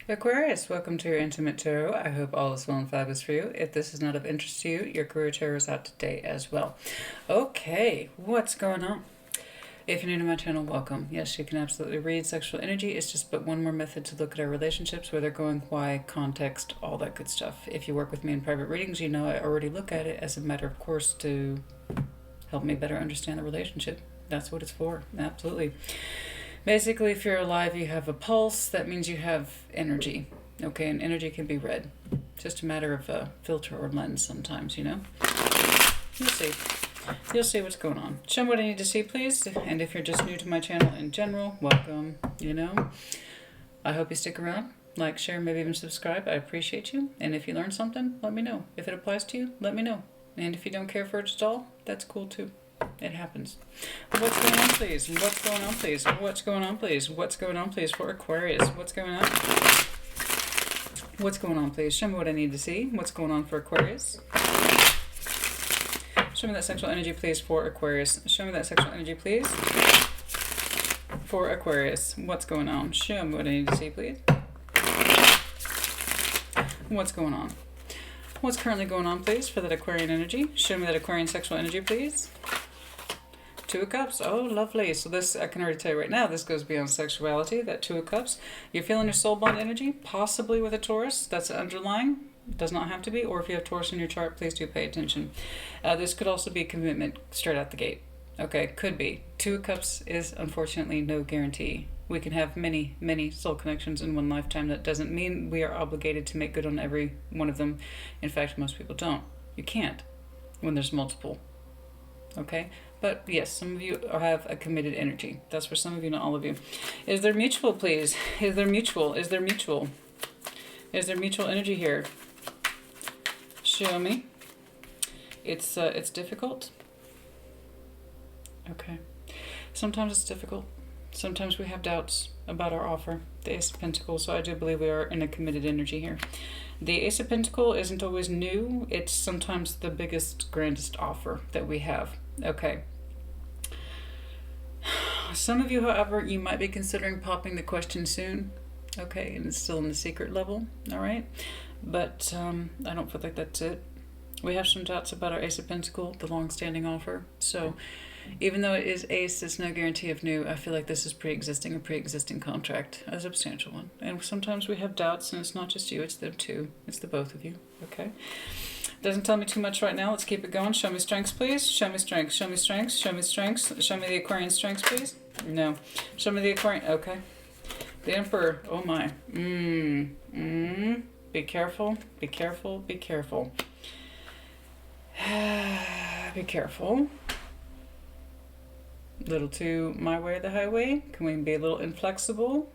Aquarius, welcome to your Intimate Tarot. I hope all is well and fabulous for you. If this is not of interest to you, your career tarot is out today as well. Okay, what's going on? If you're new to my channel, welcome. Yes, you can absolutely read sexual energy. It's just but one more method to look at our relationships, where they're going, why, context, all that good stuff. If you work with me in private readings, you know I already look at it as a matter of course to help me better understand the relationship. That's what it's for. Absolutely. Basically, if you're alive, you have a pulse. That means you have energy. Okay, and energy can be read. Just a matter of a filter or lens sometimes, you know? You'll see. You'll see what's going on. Show me what I need to see, please. And if you're just new to my channel in general, welcome, you know? I hope you stick around. Like, share, maybe even subscribe. I appreciate you. And if you learn something, let me know. If it applies to you, let me know. And if you don't care for it at all, that's cool too. It happens. What's going on, please? What's going on, please? What's going on, please? What's going on, please, for Aquarius? What's going on? What's going on, please? Show me what I need to see. What's going on for Aquarius? Show me that sexual energy, please, for Aquarius. Show me that sexual energy, please, for Aquarius. What's going on? Show me what I need to see, please. What's going on? What's currently going on, please, for that Aquarian energy? Show me that Aquarian sexual energy, please. Two of Cups. Oh, lovely. So this, I can already tell you right now, this goes beyond sexuality, that Two of Cups. You're feeling your soul bond energy, possibly with a Taurus. That's underlying. It does not have to be. Or if you have Taurus in your chart, please do pay attention. This could also be commitment straight out the gate. Okay, could be. Two of Cups is unfortunately no guarantee. We can have many, many soul connections in one lifetime. That doesn't mean we are obligated to make good on every one of them. In fact, most people don't. You can't when there's multiple. Okay? But yes, some of you have a committed energy. That's for some of you, not all of you. Is there mutual, please? Is there mutual? Is there mutual? Is there mutual energy here? Show me. It's difficult. Okay. Sometimes it's difficult. Sometimes we have doubts about our offer. The Ace of Pentacles. So I do believe we are in a committed energy here. The Ace of Pentacles isn't always new. It's sometimes the biggest, grandest offer that we have. Okay. Some of you, however, you might be considering popping the question soon. Okay, and it's still in the secret level. All right. But I don't feel like that's it. We have some doubts about our Ace of Pentacles, the long-standing offer. So even though it is Ace, it's no guarantee of new. I feel like this is pre-existing, a pre-existing contract, a substantial one. And sometimes we have doubts, and it's not just you, it's them too. It's the both of you, okay? Doesn't tell me too much right now. Let's keep it going. Show me strengths, please. Show me strengths. Show me strengths. Show me strengths. Show me the Aquarian strengths, please. No. Show me the Aquarian. Okay. The Emperor. Oh my. Be careful. Be careful. Be careful. Be careful. A little too my way or the highway. Can we be a little inflexible?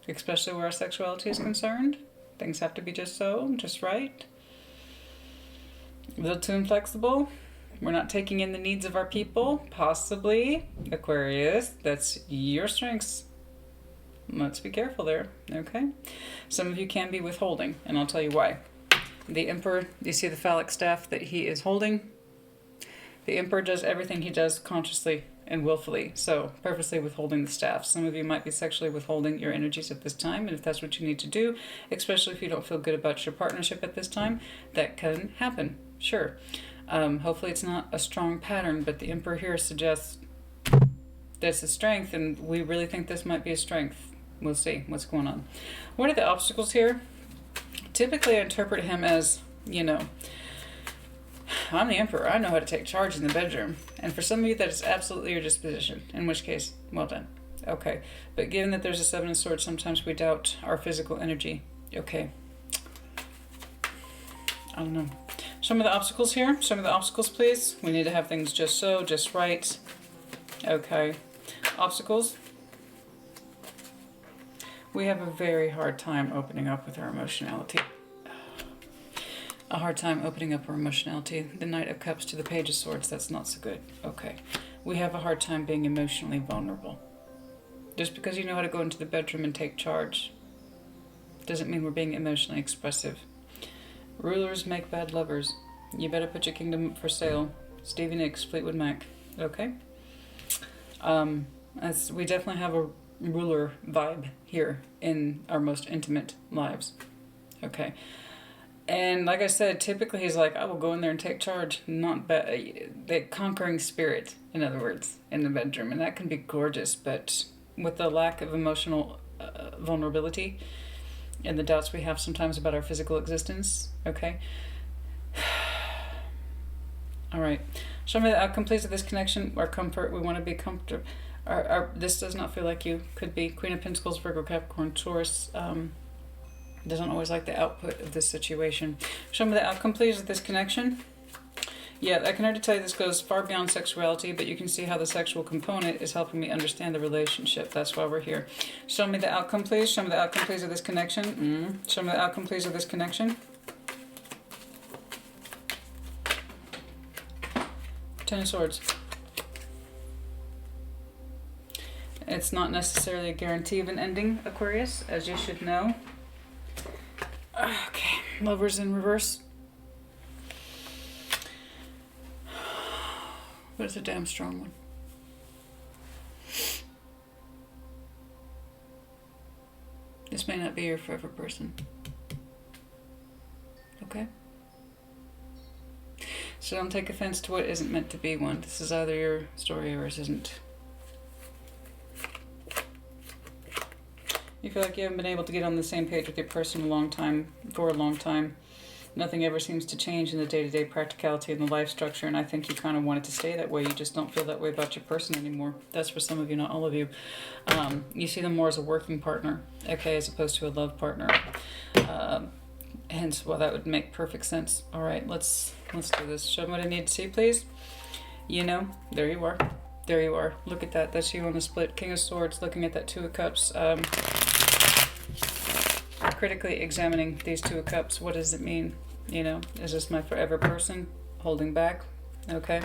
Especially where our sexuality is concerned. Things have to be just so, just right. A little too inflexible. We're not taking in the needs of our people. Possibly. Aquarius, that's your strengths. Let's be careful there, okay? Some of you can be withholding, and I'll tell you why. The Emperor, you see the phallic staff that he is holding? The Emperor does everything he does consciously and willfully, so purposely withholding the staff. Some of you might be sexually withholding your energies at this time, and if that's what you need to do, especially if you don't feel good about your partnership at this time, that can happen, sure. Hopefully it's not a strong pattern, but the Emperor here suggests that's a strength, and we really think this might be a strength. We'll see what's going on. What are the obstacles here? Typically I interpret him as, you know, I'm the Emperor. I know how to take charge in the bedroom. And for some of you, that is absolutely your disposition. In which case, well done. Okay. But given that there's a Seven of Swords, sometimes we doubt our physical energy. Okay. I don't know. Show me the obstacles here. Show me the obstacles, please. We need to have things just so, just right. Okay. Obstacles. We have a very hard time opening up with our emotionality. A hard time opening up our emotionality. The Knight of Cups to the Page of Swords, that's not so good. Okay. We have a hard time being emotionally vulnerable. Just because you know how to go into the bedroom and take charge doesn't mean we're being emotionally expressive. Rulers make bad lovers. You better put your kingdom for sale. Stevie Nicks, Fleetwood Mac. Okay? We definitely have ruler vibe here in our most intimate lives. Okay. And like I said, typically he's like, I will go in there and take charge. Not the conquering spirit, in other words, in the bedroom. And that can be gorgeous, but with the lack of emotional vulnerability and the doubts we have sometimes about our physical existence, okay? All right. Show me the outcome, please, of this connection. Our comfort, we want to be comfortable. This does not feel like you. Could be Queen of Pentacles, Virgo, Capricorn, Taurus. Doesn't always like the output of this situation. Show me the outcome, please, of this connection. Yeah, I can already tell you this goes far beyond sexuality, but you can see how the sexual component is helping me understand the relationship. That's why we're here. Show me the outcome, please. Show me the outcome, please, of this connection. Show me the outcome, please, of this connection. Ten of Swords. It's not necessarily a guarantee of an ending, Aquarius, as you should know. Okay, Lovers in reverse. But it's a damn strong one. This may not be your forever person. Okay? So don't take offense to what isn't meant to be one. This is either your story or it isn't. You feel like you haven't been able to get on the same page with your person for a long time. Nothing ever seems to change in the day-to-day practicality and the life structure, and I think you kind of want it to stay that way. You just don't feel that way about your person anymore. That's for some of you, not all of you. You see them more as a working partner, okay, as opposed to a love partner. Hence, well, that would make perfect sense. All right, let's do this. Show me what I need to see, please. You know, there you are. There you are. Look at that. That's you on the split. King of Swords, looking at that Two of Cups. Critically examining these Two of Cups. What does it mean? You know, is this my forever person? Holding back, okay?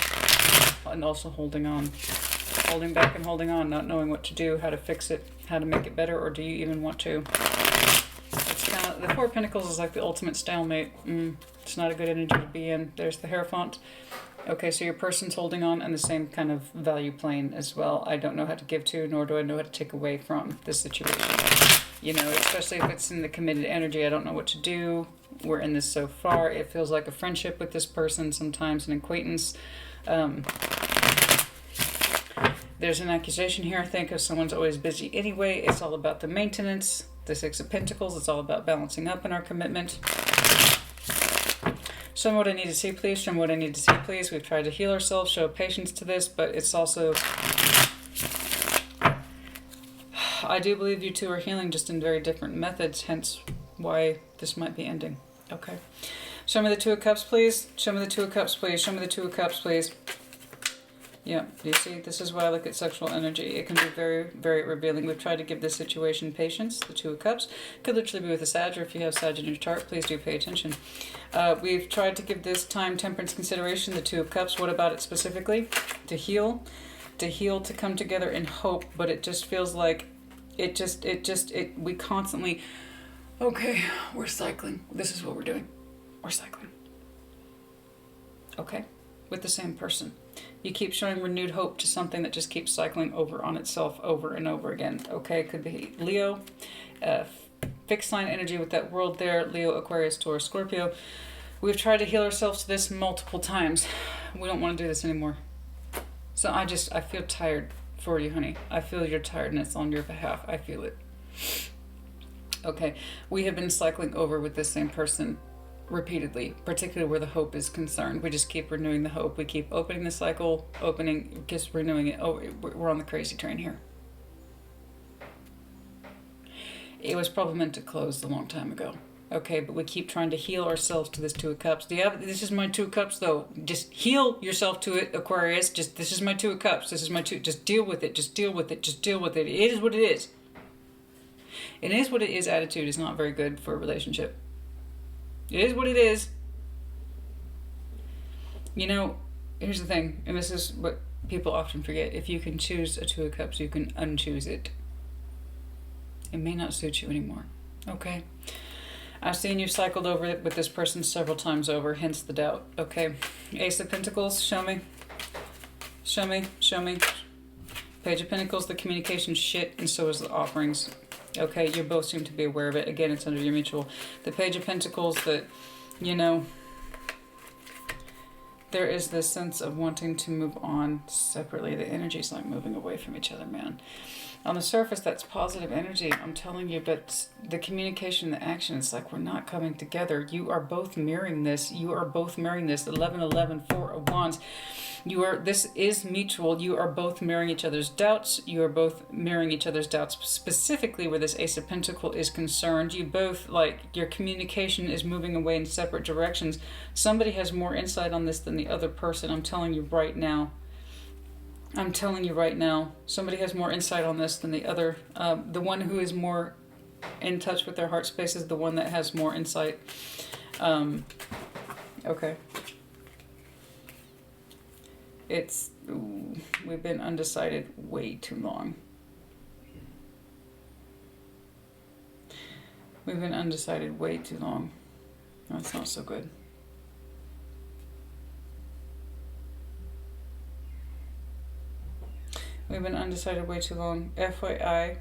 And also holding on. Holding back and holding on, not knowing what to do, how to fix it, how to make it better, or do you even want to? It's kind of, the Four of Pentacles is like the ultimate stalemate. It's not a good energy to be in. There's the Hierophant. Okay, so your person's holding on and the same kind of value plane as well. I don't know how to give to, nor do I know how to take away from this situation. You know, especially if it's in the committed energy, I don't know what to do. We're in this so far. It feels like a friendship with this person, sometimes an acquaintance. There's an accusation here, I think, of someone's always busy anyway. It's all about the maintenance. The Six of Pentacles, it's all about balancing up in our commitment. Show me what I need to see, please. Show me what I need to see, please. We've tried to heal ourselves, show patience to this, but it's also... I do believe you two are healing just in very different methods, hence why this might be ending. Okay. Show me the Two of Cups, please. Show me the Two of Cups, please. Show me the Two of Cups, please. Yeah, do you see? This is why I look at sexual energy. It can be very, very revealing. We've tried to give this situation patience, the Two of Cups. Could literally be with a Sag, or if you have Sag in your chart, please do pay attention. We've tried to give this time, temperance, consideration, the Two of Cups. What about it specifically? To heal, to come together in hope, but it just feels like we constantly, okay, we're cycling. This is what we're doing. We're cycling. Okay, with the same person. You keep showing renewed hope to something that just keeps cycling over on itself over and over again. Okay, could be Leo, fixed sign energy with that world there, Leo, Aquarius, Taurus, Scorpio. We've tried to heal ourselves to this multiple times. We don't want to do this anymore. So I feel tired for you, honey. I feel your tiredness on your behalf. I feel it. Okay, we have been cycling over with this same person repeatedly, particularly where the hope is concerned. We just keep renewing the hope. We keep opening the cycle, just renewing it. Oh, we're on the crazy train here. It was probably meant to close a long time ago. Okay, but we keep trying to heal ourselves to this Two of Cups. This is my Two of Cups, though. Just heal yourself to it, Aquarius. This is my Two of Cups. This is my two. Just deal with it. Just deal with it. Just deal with it. It is what it is. It is what it is. Attitude is not very good for a relationship. It is what it is. You know, here's the thing, and this is what people often forget. If you can choose a Two of Cups, you can unchoose it. It may not suit you anymore. Okay? I've seen you cycled over it with this person several times over, hence the doubt. Okay. Ace of Pentacles, show me. Show me. Show me. Page of Pentacles, the communication shit, and so is the offerings. Okay, you both seem to be aware of it. Again, it's under your mutual. The Page of Pentacles that, you know, there is this sense of wanting to move on separately. The energy's like moving away from each other, man. On the surface, that's positive energy, I'm telling you, but the communication, the action, it's like we're not coming together. You are both mirroring this. You are both mirroring this. 11, 11, 4 of Wands. This is mutual. You are both mirroring each other's doubts. You are both mirroring each other's doubts, specifically where this Ace of Pentacles is concerned. You both, like, your communication is moving away in separate directions. Somebody has more insight on this than the other person. I'm telling you right now. I'm telling you right now, somebody has more insight on this than the other. The one who is more in touch with their heart space is the one that has more insight. Okay. We've been undecided way too long. We've been undecided way too long. That's not so good. We've been undecided way too long. FYI,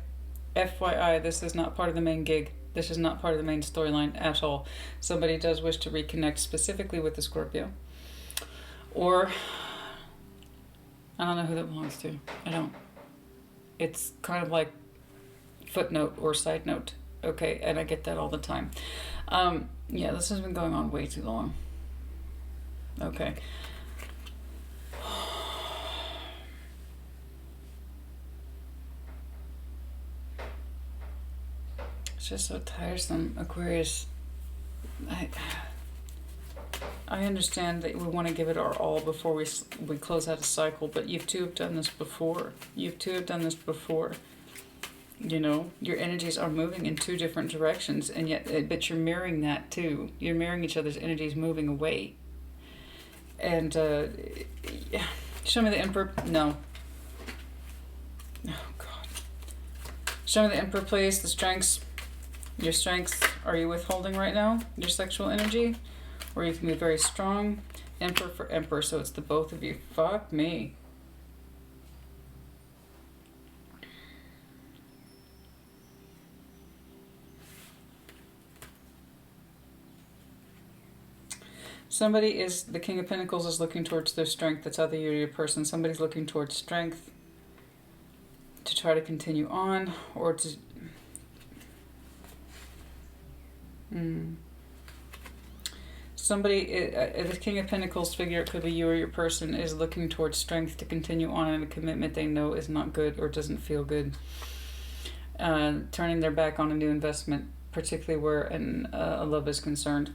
this is not part of the main gig. This is not part of the main storyline at all. Somebody does wish to reconnect specifically with the Scorpio. Or, I don't know who that belongs to. I don't. It's kind of like footnote or side note. Okay, and I get that all the time. Yeah, this has been going on way too long. Okay. It's just so tiresome, Aquarius. I understand that we want to give it our all before we close out a cycle, but you two have done this before. You two have done this before. You know, your energies are moving in two different directions, and yet, but you're mirroring that too. You're mirroring each other's energies moving away. And show me the Emperor. No. Oh God. Show me the Emperor, please. The strengths. Your strengths, are you withholding right now? Your sexual energy? Or you can be very strong. Emperor for Emperor, so it's the both of you. Fuck me. Somebody is, the King of Pentacles is looking towards their strength. That's either you or your person. Somebody's looking towards strength to try to continue on, or to... Somebody, the King of Pentacles figure, it could be you or your person, is looking towards strength to continue on in a commitment they know is not good or doesn't feel good. Turning their back on a new investment, particularly where a love is concerned.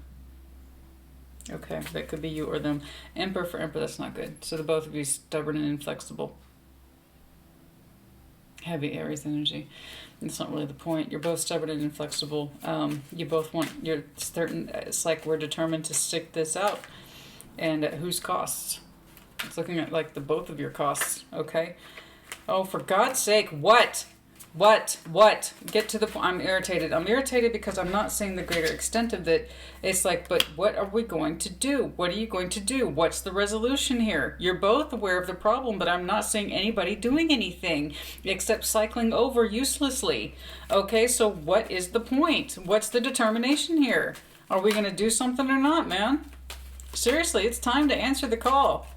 Okay, that could be you or them. Emperor for Emperor, that's not good. So the both of you stubborn and inflexible. Heavy Aries energy. That's not really the point. You're both stubborn and inflexible. You both want, you're certain, it's like we're determined to stick this out. And at whose costs? It's looking at like the both of your costs, okay? Oh, for God's sake, what? What? Get to the point. I'm irritated. I'm irritated because I'm not seeing the greater extent of it. It's like, but what are we going to do? What are you going to do? What's the resolution here? You're both aware of the problem, but I'm not seeing anybody doing anything except cycling over uselessly. Okay, so what is the point? What's the determination here? Are we going to do something or not, man? Seriously, it's time to answer the call.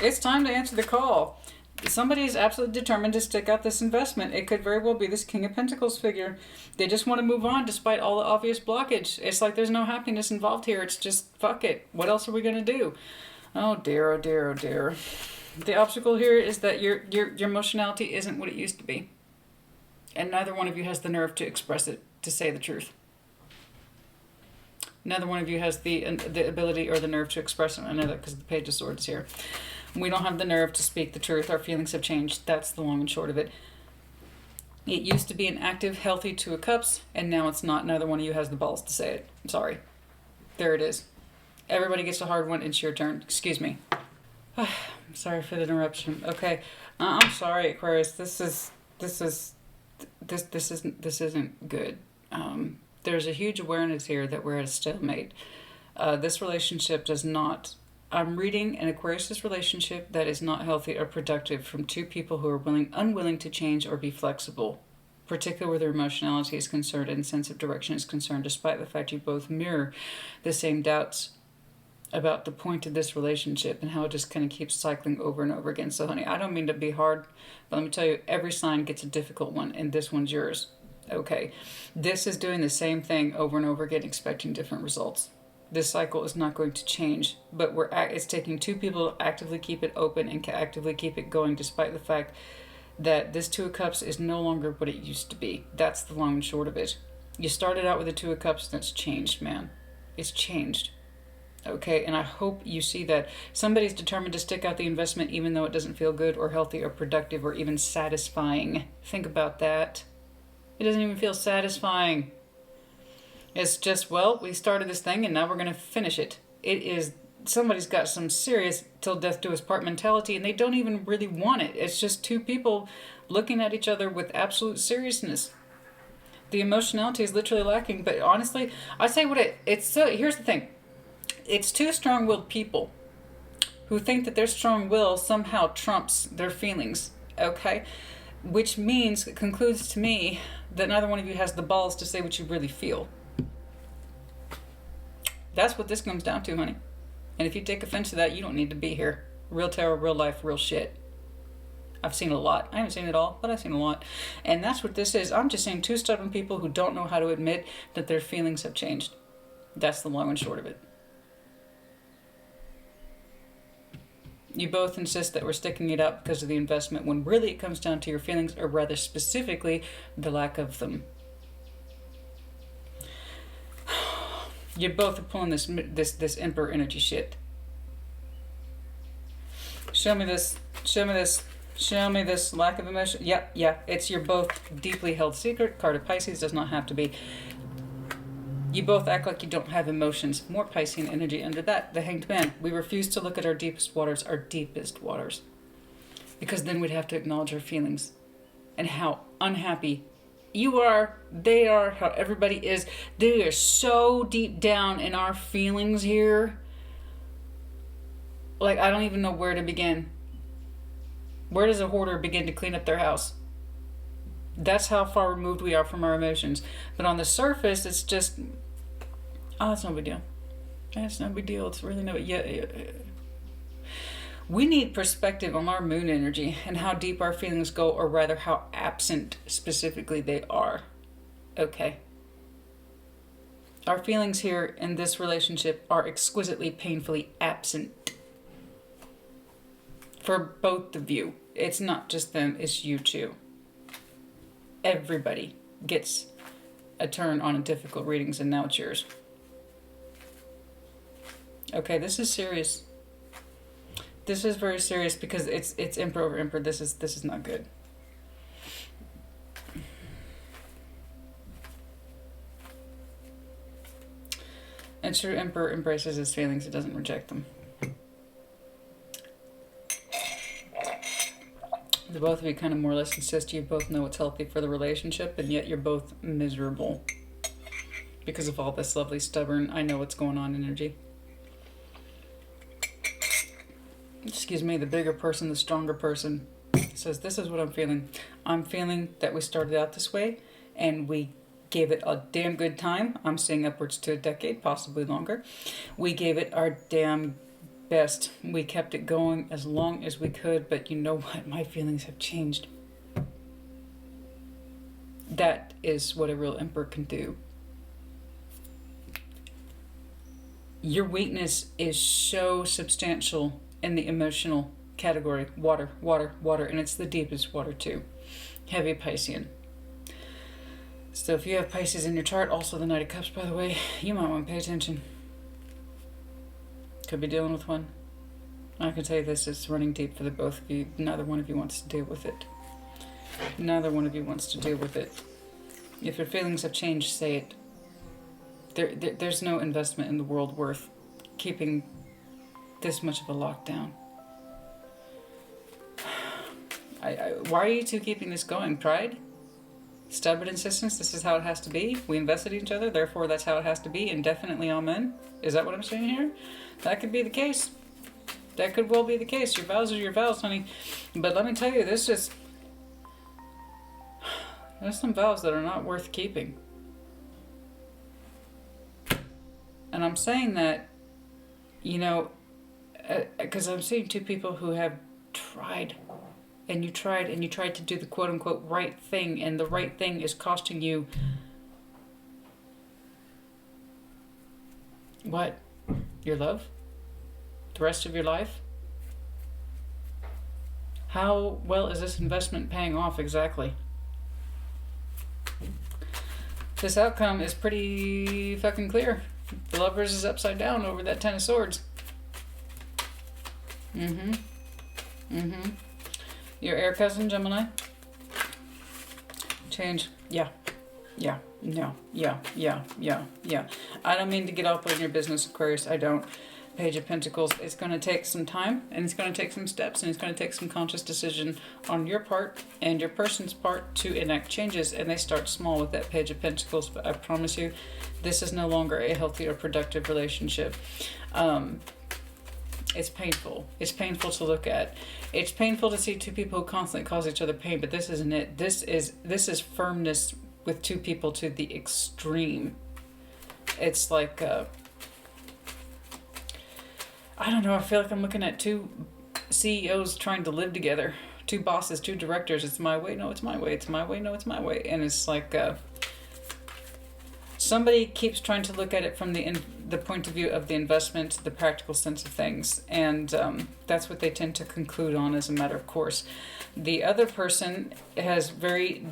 It's time to answer the call. Somebody is absolutely determined to stick out this investment. It could very well be this King of Pentacles figure. They just want to move on despite all the obvious blockage. It's like there's no happiness involved here. It's just, fuck it. What else are we going to do? Oh dear, oh dear, oh dear. The obstacle here is that your emotionality isn't what it used to be. And neither one of you has the nerve to express it, to say the truth. Neither one of you has the ability or the nerve to express it. I know that because the Page of Swords here. We don't have the nerve to speak the truth. Our feelings have changed. That's the long and short of it. It used to be an active, healthy Two of Cups, and now it's not. Neither one of you has the balls to say it. I'm sorry. There it is. Everybody gets a hard one. It's your turn. Excuse me. I'm sorry for the interruption. Okay. I'm sorry, Aquarius. This isn't good. There's a huge awareness here that we're at a stalemate. This relationship does not I'm reading an Aquarius relationship that is not healthy or productive from two people who are unwilling to change or be flexible, particularly where their emotionality is concerned and sense of direction is concerned, despite the fact you both mirror the same doubts about the point of this relationship and how it just kind of keeps cycling over and over again. So honey, I don't mean to be hard, but let me tell you, every sign gets a difficult one, and this one's yours. Okay, this is doing the same thing over and over again, expecting different results. This cycle is not going to change, but it's taking two people to actively keep it open and actively keep it going, despite the fact that this Two of Cups is no longer what it used to be. That's the long and short of it. You started out with the Two of Cups, and it's changed, man. It's changed. Okay, and I hope you see that. Somebody's determined to stick out the investment even though it doesn't feel good or healthy or productive or even satisfying. Think about that. It doesn't even feel satisfying. It's just, well, we started this thing and now we're going to finish it. It is, somebody's got some serious till death do us part mentality, and they don't even really want it. It's just two people looking at each other with absolute seriousness. The emotionality is literally lacking, but honestly, I say what it's so, here's the thing. It's two strong-willed people who think that their strong will somehow trumps their feelings, okay? Which means, it concludes to me, that neither one of you has the balls to say what you really feel. That's what this comes down to, honey. And if you take offense to that, you don't need to be here. Real tarot, real life, real shit. I've seen a lot. I haven't seen it all, but I've seen a lot. And that's what this is. I'm just saying two stubborn people who don't know how to admit that their feelings have changed. That's the long and short of it. You both insist that we're sticking it out because of the investment, when really it comes down to your feelings, or rather specifically, the lack of them. You both are pulling this Emperor energy shit. Show me this. Show me this. Show me this lack of emotion. Yeah. It's your both deeply held secret. Card of Pisces, does not have to be. You both act like you don't have emotions. More Piscean energy under that. The Hanged Man. We refuse to look at our deepest waters. Because then we'd have to acknowledge our feelings. And how unhappy you are, they are, how everybody is. They are so deep down in our feelings here. Like, I don't even know where to begin. Where does a hoarder begin to clean up their house? That's how far removed we are from our emotions. But on the surface, it's just, oh, that's no big deal. That's no big deal. It's really no, yeah. We need perspective on our moon energy and how deep our feelings go, or rather how absent specifically they are. Okay. Our feelings here in this relationship are exquisitely, painfully absent. For both of you. It's not just them, it's you too. Everybody gets a turn on difficult readings, and now it's yours. Okay, this is serious. This is very serious because it's Emperor over Emperor. This is not good. And true Emperor embraces his feelings. It doesn't reject them. The both of you kind of more or less insist you both know what's healthy for the relationship, and yet you're both miserable because of all this lovely stubborn, I know what's going on energy. Excuse me, the bigger person, the stronger person says, this is what I'm feeling. I'm feeling that we started out this way and we gave it a damn good time. I'm saying upwards to a decade, possibly longer. We gave it our damn best. We kept it going as long as we could, but you know what? My feelings have changed. That is what a real Emperor can do. Your weakness is so substantial in the emotional category. Water, and it's the deepest water too. Heavy Piscean. So if you have Pisces in your chart, also the Knight of Cups, by the way, you might want to pay attention. Could be dealing with one. I can tell you this, it's running deep for the both of you. Neither one of you wants to deal with it. Neither one of you wants to deal with it. If your feelings have changed, say it. There's no investment in the world worth keeping this much of a lockdown. Why are you two keeping this going? Pride? Stubborn insistence? This is how it has to be? We invested in each other, therefore that's how it has to be, indefinitely, amen? Is that what I'm saying here? That could be the case. That could well be the case. Your vows are your vows, honey. But let me tell you, there's some vows that are not worth keeping. And I'm saying that, you know, because I'm seeing two people who have tried, and you tried to do the quote-unquote right thing, and the right thing is costing you what? Your love? The rest of your life? How well is this investment paying off exactly? This outcome is pretty fucking clear. The Lovers is upside down over that Ten of Swords. Your air cousin, Gemini. Change. Yeah. No. Yeah. I don't mean to get up on your business, Aquarius. I don't. Page of Pentacles. It's going to take some time, and it's going to take some steps, and it's going to take some conscious decision on your part and your person's part to enact changes, and they start small with that Page of Pentacles, but I promise you, this is no longer a healthy or productive relationship. It's painful. It's painful to look at. It's painful to see two people who constantly cause each other pain, but this isn't it. This is firmness with two people to the extreme. It's like, I don't know, I feel like I'm looking at two CEOs trying to live together. Two bosses, two directors. It's my way, no, it's my way. It's my way, no, it's my way. And it's like, somebody keeps trying to look at it from the point of view of the investment, the practical sense of things. And that's what they tend to conclude on as a matter of course. The other person has very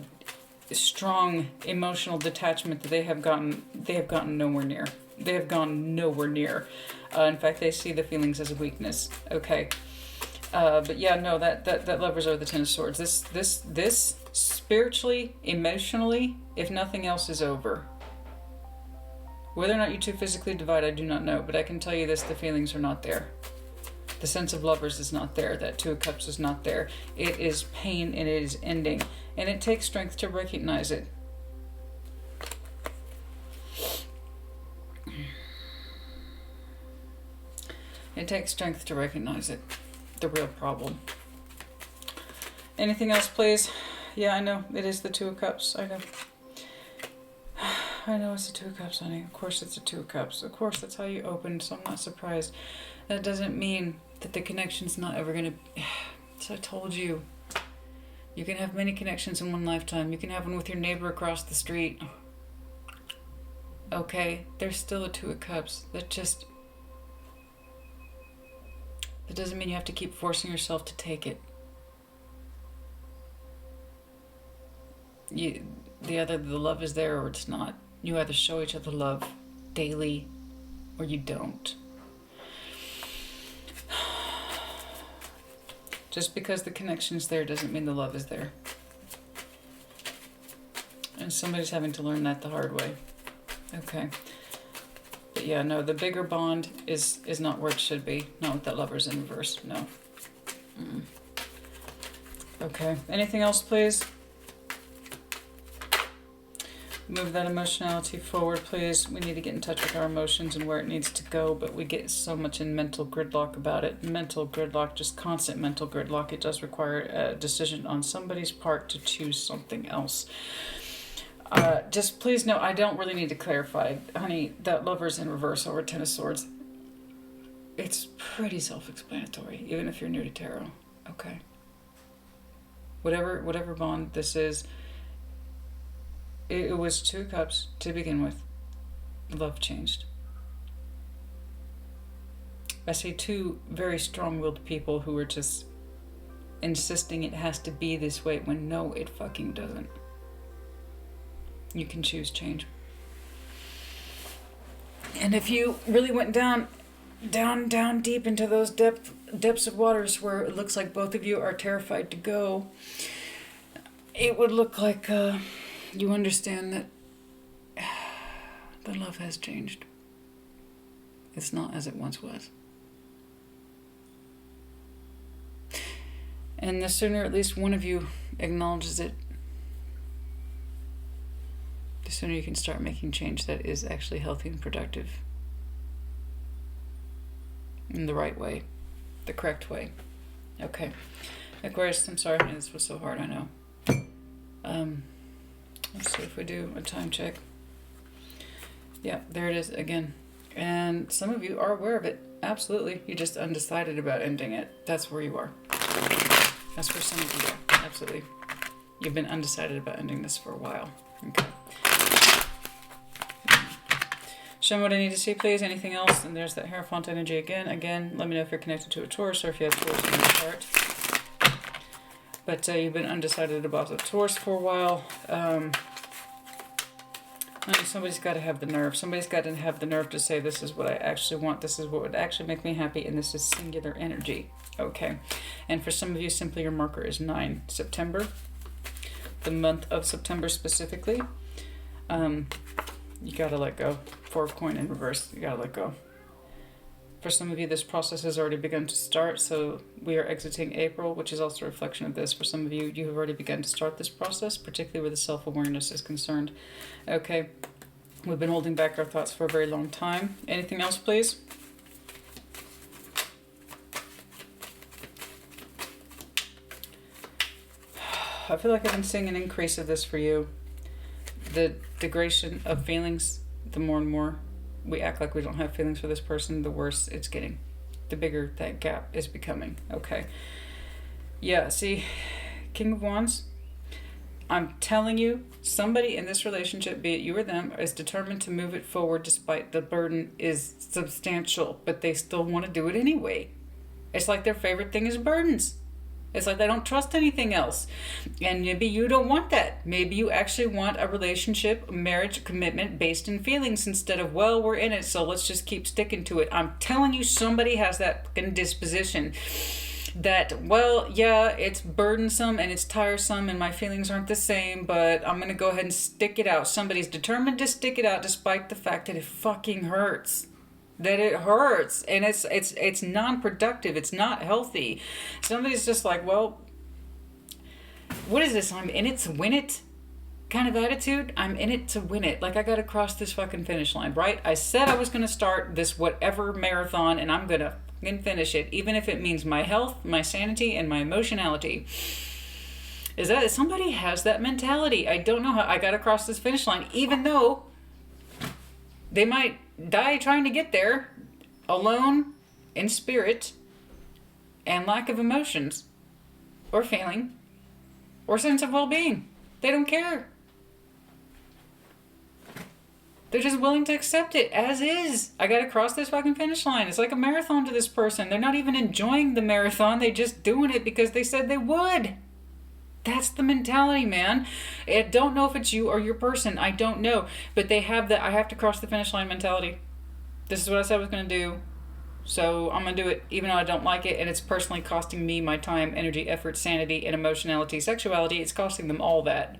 strong emotional detachment that they have gotten nowhere near. They have gone nowhere near. In fact, they see the feelings as a weakness. Okay. But yeah, no, that Lovers are the Ten of Swords. This spiritually, emotionally, if nothing else, is over. Whether or not you two physically divide, I do not know. But I can tell you this, the feelings are not there. The sense of Lovers is not there. That Two of Cups is not there. It is pain and it is ending. And it takes strength to recognize it. It takes strength to recognize it. The real problem. Anything else, please? Yeah, I know. It is the Two of Cups. I know. I know it's the Two of Cups, honey. Of course it's the Two of Cups. Of course that's how you opened, so I'm not surprised. That doesn't mean that the connection's not ever going to... So I told you. You can have many connections in one lifetime. You can have one with your neighbor across the street. Okay? There's still a Two of Cups. That doesn't mean you have to keep forcing yourself to take it. The love is there or it's not. You either show each other love daily or you don't. Just because the connection is there doesn't mean the love is there. And somebody's having to learn that the hard way. Okay. But yeah, no, the bigger bond is not where it should be. Not with that Lovers in reverse. No. Okay. Anything else, please? Move that emotionality forward, please. We need to get in touch with our emotions and where it needs to go, but we get so much in mental gridlock about it. Mental gridlock, just constant mental gridlock. It does require a decision on somebody's part to choose something else. Just please know, I don't really need to clarify. Honey, that Lovers in reverse over Ten of Swords, it's pretty self-explanatory, even if you're new to tarot. Okay. Whatever bond this is, it was Two Cups to begin with. Love changed. I see two very strong-willed people who are just insisting it has to be this way when no, it fucking doesn't. You can choose change. And if you really went down deep into those depths of waters where it looks like both of you are terrified to go, it would look like you understand that the love has changed. It's not as it once was. And the sooner at least one of you acknowledges it, the sooner you can start making change that is actually healthy and productive in the right way. the correct way. Okay. Aquarius, I'm sorry, honey, this was so hard, I know. Let's see if we do a time check. Yeah, there it is again. And some of you are aware of it. Absolutely. You're just undecided about ending it. That's where you are. That's where some of you are. Absolutely. You've been undecided about ending this for a while. Okay. Show me what I need to see, please. Anything else? And there's that Hierophant energy again. Again, let me know if you're connected to a Taurus or if you have Taurus in your chart. But you've been undecided about the Taurus for a while. Somebody's got to have the nerve. Somebody's got to have the nerve to say, this is what I actually want. This is what would actually make me happy. And this is singular energy. Okay. And for some of you, simply your marker is 9 September. The month of September specifically. You got to let go. 4 of coin in reverse. You got to let go. For some of you, this process has already begun to start. So we are exiting April, which is also a reflection of this. For some of you, you have already begun to start this process, particularly where the self-awareness is concerned. Okay. We've been holding back our thoughts for a very long time. Anything else, please? I feel like I've been seeing an increase of this for you. The degradation of feelings, the more and more we act like we don't have feelings for this person, the worse it's getting. The bigger that gap is becoming. Okay. Yeah, see, King of Wands, I'm telling you, somebody in this relationship, be it you or them, is determined to move it forward despite the burden is substantial, but they still want to do it anyway. It's like their favorite thing is burdens. It's like they don't trust anything else. And maybe you don't want that. Maybe you actually want a relationship, a marriage, commitment based in feelings instead of, well, we're in it, so let's just keep sticking to it. I'm telling you, somebody has that fucking disposition that, well, yeah, it's burdensome and it's tiresome and my feelings aren't the same, but I'm going to go ahead and stick it out. Somebody's determined to stick it out despite the fact that it fucking hurts. That it hurts and it's non-productive. It's not healthy. Somebody's just like, well, what is this? I'm in it to win it kind of attitude. I'm in it to win it. Like, I got to cross this fucking finish line, right? I said I was going to start this whatever marathon and I'm going to finish it, even if it means my health, my sanity, and my emotionality. Is that somebody has that mentality? I don't know how I got to cross this finish line, even though they might die trying to get there, alone, in spirit, and lack of emotions, or feeling, or sense of well-being. They don't care. They're just willing to accept it as is. I gotta cross this fucking finish line. It's like a marathon to this person. They're not even enjoying the marathon. They're just doing it because they said they would. That's the mentality, man. I don't know if it's you or your person. I don't know. But they have the I have to cross the finish line mentality. This is what I said I was going to do. So I'm going to do it even though I don't like it. And it's personally costing me my time, energy, effort, sanity, and emotionality, sexuality. It's costing them all that.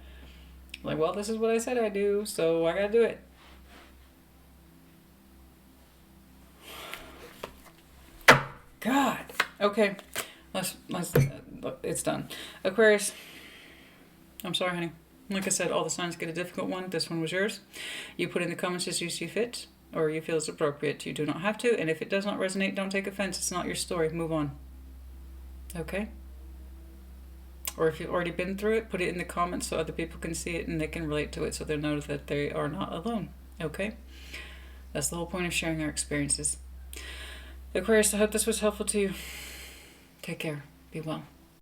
Like, well, this is what I said I do. So I got to do it. God. Okay. Let's it's done. Aquarius. I'm sorry, honey. Like I said, all the signs get a difficult one. This one was yours. You put in the comments as you see fit, or you feel is appropriate. You do not have to, and if it does not resonate, don't take offense. It's not your story. Move on. Okay? Or if you've already been through it, put it in the comments so other people can see it and they can relate to it so they'll know that they are not alone. Okay? That's the whole point of sharing our experiences. Aquarius, I hope this was helpful to you. Take care. Be well.